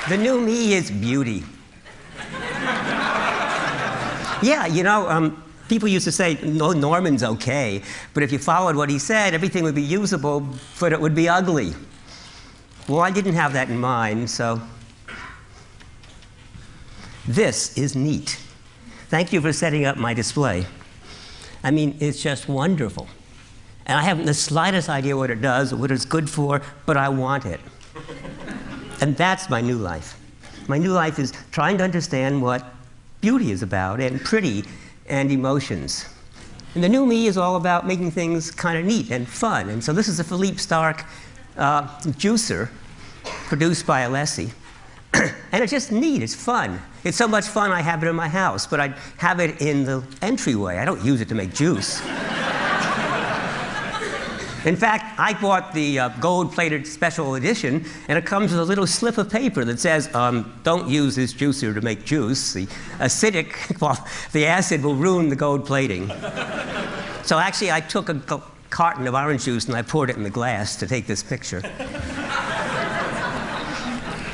The new me is beauty. Yeah, you know, people used to say, no, Norman's okay, but if you followed what he said, everything would be usable, but it would be ugly. Well, I didn't have that in mind, so this is neat. Thank you for setting up my display. I mean, it's just wonderful. And I haven't the slightest idea what it does or what it's good for, but I want it. And that's my new life. My new life is trying to understand what beauty is about, and pretty, and emotions. And the new me is all about making things kind of neat and fun. And so this is a Philippe Starck juicer produced by Alessi. And it's just neat, it's fun. It's so much fun I have it in my house, but I have it in the entryway. I don't use it to make juice. In fact, I bought the gold-plated special edition, and it comes with a little slip of paper that says, don't use this juicer to make juice. The acidic, well, the acid will ruin the gold plating. So actually, I took a carton of orange juice and I poured it in the glass to take this picture.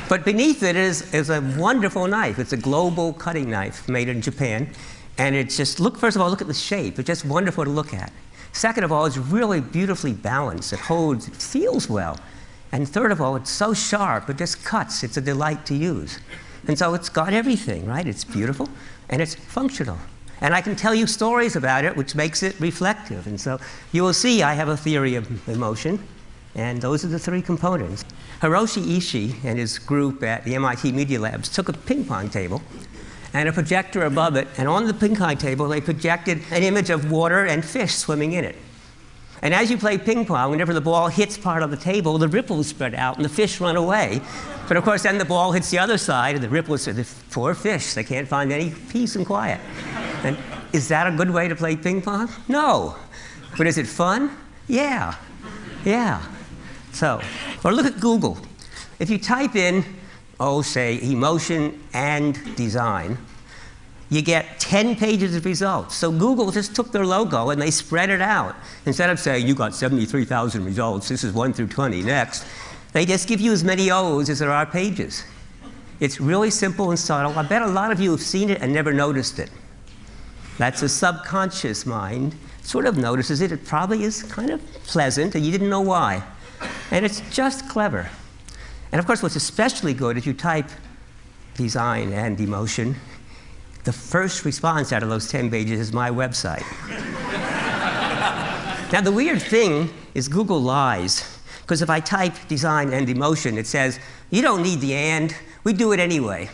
But beneath it is a wonderful knife. It's a global cutting knife made in Japan. And it's just, first of all, look at the shape. It's just wonderful to look at. Second of all, it's really beautifully balanced. It holds, it feels well. And third of all, it's so sharp, it just cuts. It's a delight to use. And so it's got everything, right? It's beautiful, and it's functional. And I can tell you stories about it, which makes it reflective. And so you will see I have a theory of emotion, and those are the three components. Hiroshi Ishii and his group at the MIT Media Labs took a ping pong table and a projector above it, and on the ping pong table they projected an image of water and fish swimming in it. And as you play ping pong, whenever the ball hits part of the table, the ripples spread out and the fish run away. But of course then the ball hits the other side and the ripples are the poor fish. They can't find any peace and quiet. And is that a good way to play ping pong? No. But is it fun? Yeah. Yeah. So, or look at Google. If you type in, say, emotion and design, you get 10 pages of results. So Google just took their logo and they spread it out. Instead of saying, you got 73,000 results, this is 1 through 20, next, they just give you as many O's as there are pages. It's really simple and subtle. I bet a lot of you have seen it and never noticed it. That's a subconscious mind. Sort of notices it. It probably is kind of pleasant, and you didn't know why. And it's just clever. And of course, what's especially good is you type design and emotion, the first response out of those 10 pages is my website. Now, the weird thing is Google lies. Because if I type design and emotion, it says, you don't need the and, we do it anyway.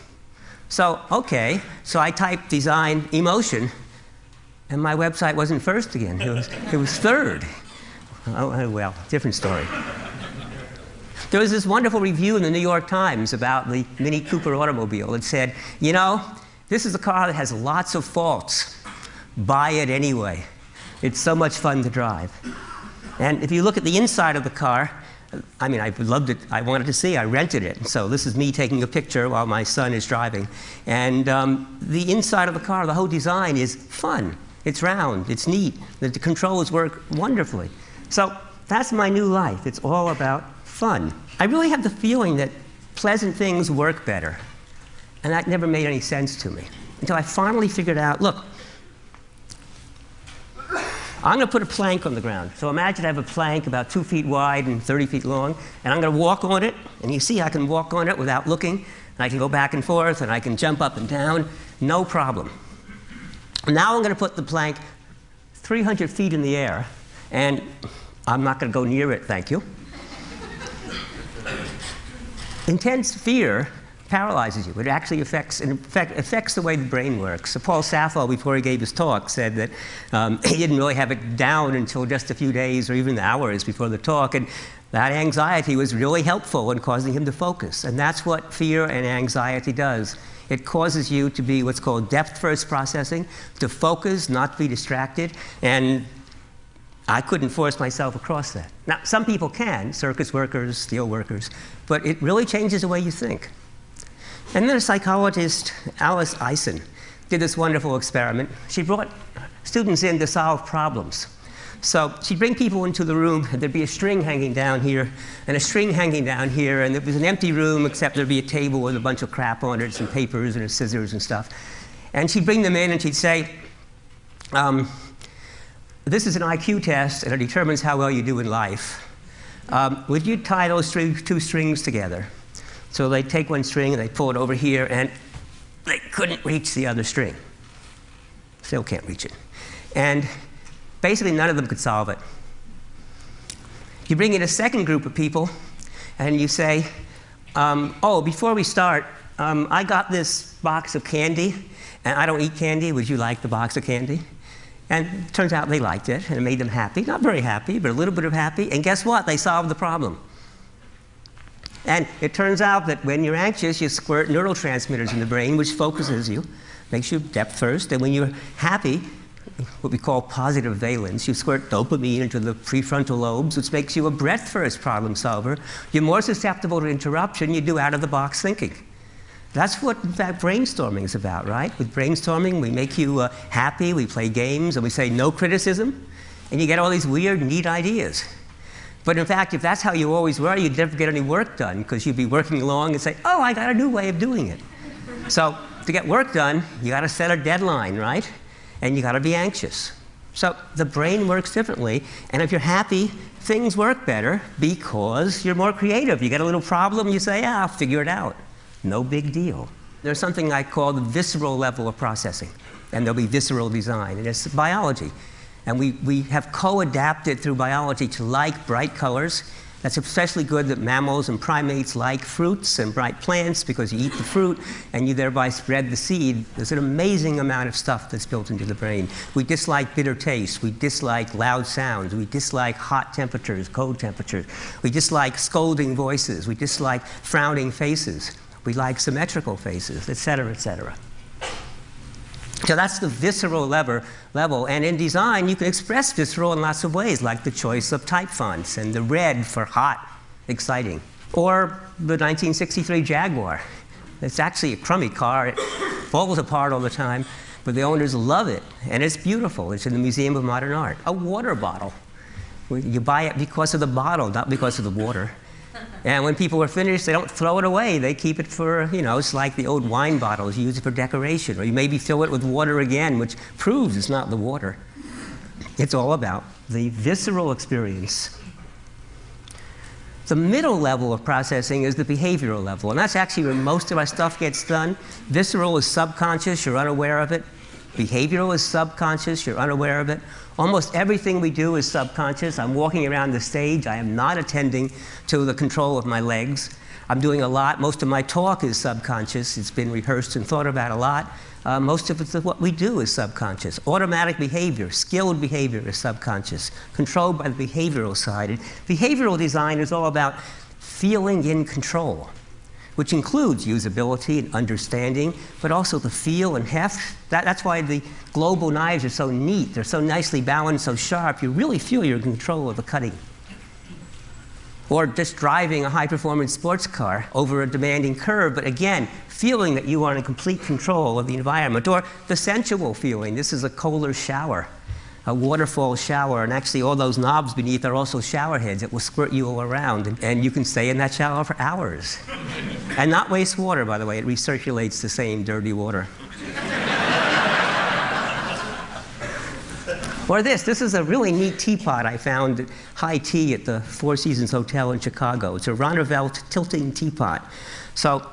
So, okay, so I typed design emotion, and my website wasn't first again. It was third. Oh, well, different story. There was this wonderful review in the New York Times about the Mini Cooper automobile. It said, you know, this is a car that has lots of faults. Buy it anyway. It's so much fun to drive. And if you look at the inside of the car, I mean, I loved it. I wanted to see. I rented it. So this is me taking a picture while my son is driving. And the inside of the car, the whole design is fun. It's round. It's neat. The controls work wonderfully. So that's my new life. It's all about fun. I really have the feeling that pleasant things work better. And that never made any sense to me until I finally figured out, look, I'm going to put a plank on the ground. So imagine I have a plank about 2 feet wide and 30 feet long, and I'm going to walk on it. And you see I can walk on it without looking, and I can go back and forth, and I can jump up and down, no problem. Now I'm going to put the plank 300 feet in the air, and I'm not going to go near it, thank you. Intense fear paralyzes you. It actually affects the way the brain works. So Paul Sappho, before he gave his talk, said that he didn't really have it down until just a few days or even hours before the talk, and that anxiety was really helpful in causing him to focus. And that's what fear and anxiety does. It causes you to be what's called depth-first processing, to focus, not to be distracted, and I couldn't force myself across that. Now, some people can, circus workers, steel workers, but it really changes the way you think. And then a psychologist, Alice Eisen, did this wonderful experiment. She brought students in to solve problems. So she'd bring people into the room, and there'd be a string hanging down here, and a string hanging down here, and it was an empty room, except there'd be a table with a bunch of crap on it, some papers and scissors and stuff. And she'd bring them in, and she'd say, this is an IQ test, and it determines how well you do in life. Would you tie those two strings together? So they'd take one string, and they'd pull it over here, and they couldn't reach the other string. Still can't reach it. And basically, none of them could solve it. You bring in a second group of people, and you say, oh, before we start, I got this box of candy, and I don't eat candy. Would you like the box of candy? And it turns out they liked it, and it made them happy. Not very happy, but a little bit of happy. And guess what? They solved the problem. And it turns out that when you're anxious, you squirt neurotransmitters in the brain, which focuses you, makes you depth first. And when you're happy, what we call positive valence, you squirt dopamine into the prefrontal lobes, which makes you a breadth-first problem solver. You're more susceptible to interruption. You do out-of-the-box thinking. That's what, in fact, brainstorming is about, right? With brainstorming, we make you happy, we play games, and we say no criticism, and you get all these weird, neat ideas. But in fact, if that's how you always were, you'd never get any work done, because you'd be working along and say, oh, I got a new way of doing it. So to get work done, you got to set a deadline, right? And you got to be anxious. So the brain works differently, and if you're happy, things work better because you're more creative. You get a little problem, you say, I'll figure it out. No big deal. There's something I call the visceral level of processing, and there'll be visceral design, and it's biology. And we have co-adapted through biology to like bright colors. That's especially good that mammals and primates like fruits and bright plants because you eat the fruit and you thereby spread the seed. There's an amazing amount of stuff that's built into the brain. We dislike bitter tastes. We dislike loud sounds. We dislike hot temperatures, cold temperatures. We dislike scolding voices. We dislike frowning faces. We like symmetrical faces, et cetera, et cetera. So that's the visceral level. And in design, you can express visceral in lots of ways, like the choice of type fonts and the red for hot, exciting. Or the 1963 Jaguar. It's actually a crummy car. It falls apart all the time, but the owners love it, and it's beautiful. It's in the Museum of Modern Art. A water bottle. You buy it because of the bottle, not because of the water. And when people are finished, they don't throw it away. They keep it for, it's like the old wine bottles. You use it for decoration. Or you maybe fill it with water again, which proves it's not the water. It's all about the visceral experience. The middle level of processing is the behavioral level. And that's actually where most of our stuff gets done. Visceral is subconscious. You're unaware of it. Behavioral is subconscious. You're unaware of it. Almost everything we do is subconscious. I'm walking around the stage. I am not attending to the control of my legs. I'm doing a lot. Most of my talk is subconscious. It's been rehearsed and thought about a lot. Most of what we do is subconscious. Automatic behavior, skilled behavior is subconscious, controlled by the behavioral side. And behavioral design is all about feeling in control, which includes usability and understanding, but also the feel and heft. That's why the global knives are so neat. They're so nicely balanced, so sharp. You really feel you're in control of the cutting. Or just driving a high-performance sports car over a demanding curve, but again, feeling that you are in complete control of the environment. Or the sensual feeling. This is a Kohler shower, a waterfall shower, and actually all those knobs beneath are also shower heads that will squirt you all around, and you can stay in that shower for hours. And not waste water, by the way. It recirculates the same dirty water. Or this is a really neat teapot I found at High Tea at the Four Seasons Hotel in Chicago. It's a Ronnefeldt tilting teapot. So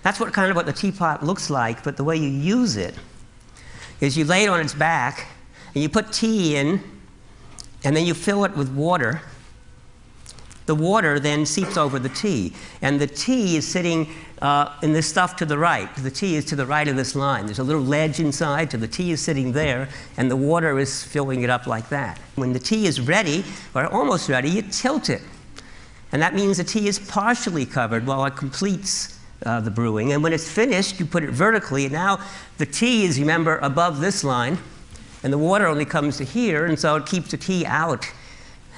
that's what the teapot looks like, but the way you use it is you lay it on its back, and you put tea in, and then you fill it with water. The water then seeps over the tea, and the tea is sitting in this stuff to the right. The tea is to the right of this line. There's a little ledge inside, so the tea is sitting there, and the water is filling it up like that. When the tea is ready, or almost ready, you tilt it. And that means the tea is partially covered while it completes the brewing. And when it's finished, you put it vertically, and now the tea is, remember, above this line, and the water only comes to here, and so it keeps the tea out.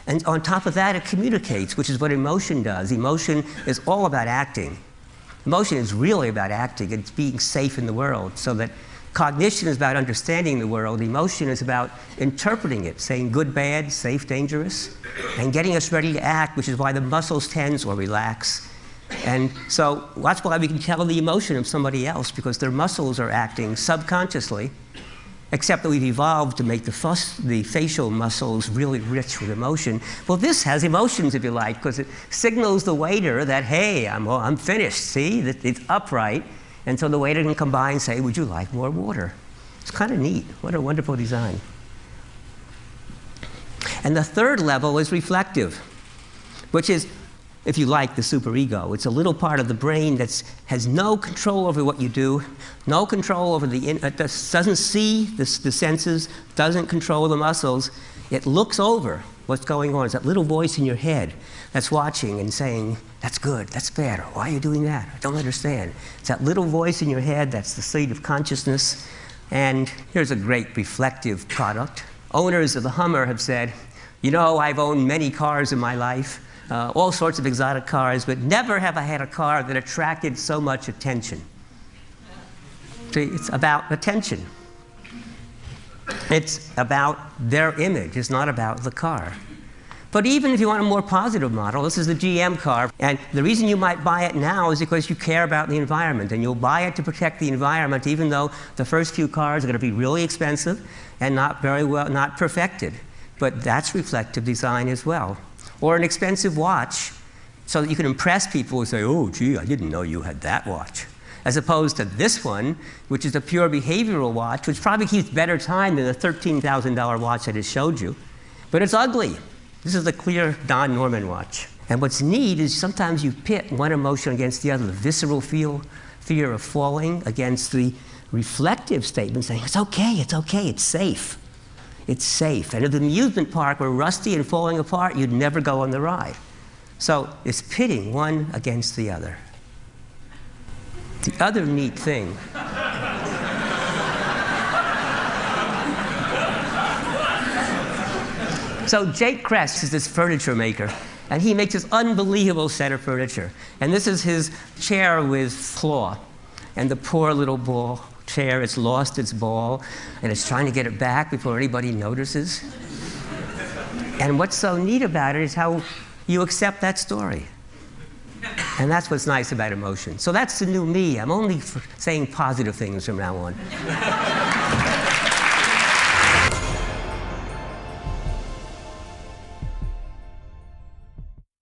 And on top of that, it communicates, which is what emotion does. Emotion is all about acting. Emotion is really about acting. It's being safe in the world so that Cognition is about understanding the world. Emotion is about interpreting it, saying good, bad, safe, dangerous, and getting us ready to act, which is why the muscles tense or relax. And so that's why we can tell the emotion of somebody else, because their muscles are acting subconsciously, except that we've evolved to make the facial muscles really rich with emotion. Well, this has emotions, if you like, because it signals the waiter that, hey, I'm finished, see? It's upright. And so the waiter can come by and say, would you like more water? It's kind of neat. What a wonderful design. And the third level is reflective, which is, if you like, the superego. It's a little part of the brain that has no control over what you do, no control over it doesn't see the senses, doesn't control the muscles. It looks over what's going on. It's that little voice in your head that's watching and saying, that's good, that's bad, or why are you doing that? I don't understand. It's that little voice in your head that's the seat of consciousness. And here's a great reflective product. Owners of the Hummer have said, you know, I've owned many cars in my life, all sorts of exotic cars, but never have I had a car that attracted so much attention. See, it's about attention. It's about their image. It's not about the car. But even if you want a more positive model, this is the GM car. And the reason you might buy it now is because you care about the environment. And you'll buy it to protect the environment, even though the first few cars are going to be really expensive and not perfected. But that's reflective design as well. Or an expensive watch, so that you can impress people who say, oh, gee, I didn't know you had that watch. As opposed to this one, which is a pure behavioral watch, which probably keeps better time than the $13,000 watch I just showed you. But it's ugly. This is the clear Don Norman watch. And what's neat is sometimes you pit one emotion against the other, the visceral fear of falling against the reflective statement saying, it's okay, it's safe. It's safe. And at the amusement park were rusty and falling apart, you'd never go on the ride. So it's pitting one against the other. The other neat thing so Jake Kress is this furniture maker, and he makes this unbelievable set of furniture. And this is his chair with claw. And the poor little ball chair, it's lost its ball, and it's trying to get it back before anybody notices. And what's so neat about it is how you accept that story. And that's what's nice about emotion. So that's the new me. I'm only saying positive things from now on.